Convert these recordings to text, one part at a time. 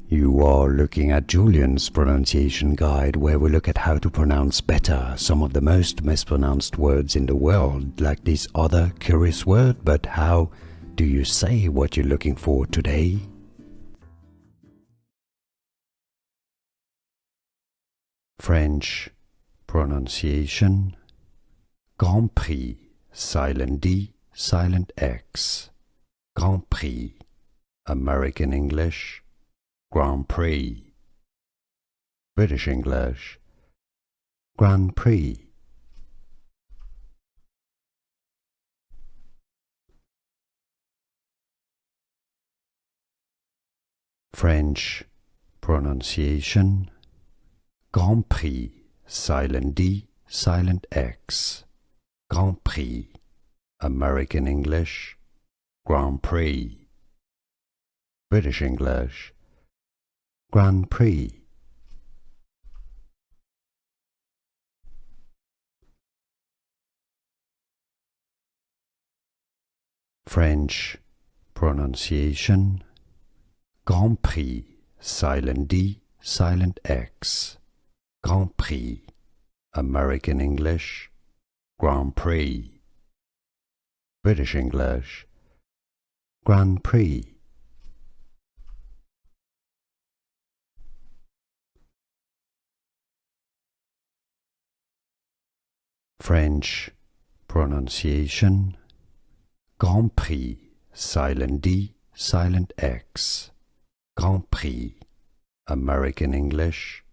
You are looking at Julian's pronunciation guide, where we look at how to pronounce better some of the most mispronounced words in the world, like this other curious word. But how do you say what you're looking for today? French pronunciation: Grand Prix, silent D, silent X. Grand Prix. American English: Grand Prix. British English: Grand Prix. French pronunciation: Grand Prix, silent D, silent X. Grand Prix. American English: Grand Prix. British English: Grand Prix. French pronunciation: Grand Prix, silent D, silent X. Grand Prix. American English: Grand Prix. British English: Grand Prix. French pronunciation: Grand Prix, silent D, silent X. Grand Prix. American English: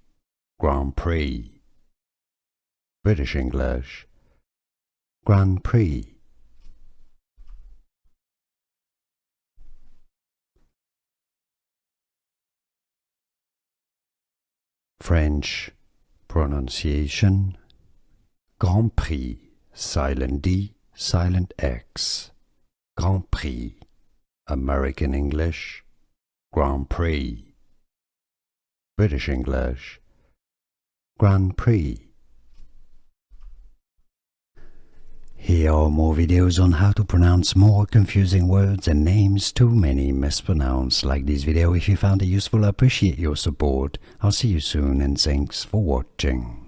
Grand Prix. British English: Grand Prix. French pronunciation: Grand Prix, silent D, silent X. Grand Prix. American English: Grand Prix. British English: Grand Prix. Here are more videos on how to pronounce more confusing words and names too many mispronounced. Like this video if you found it useful. I appreciate your support. I'll see you soon and thanks for watching.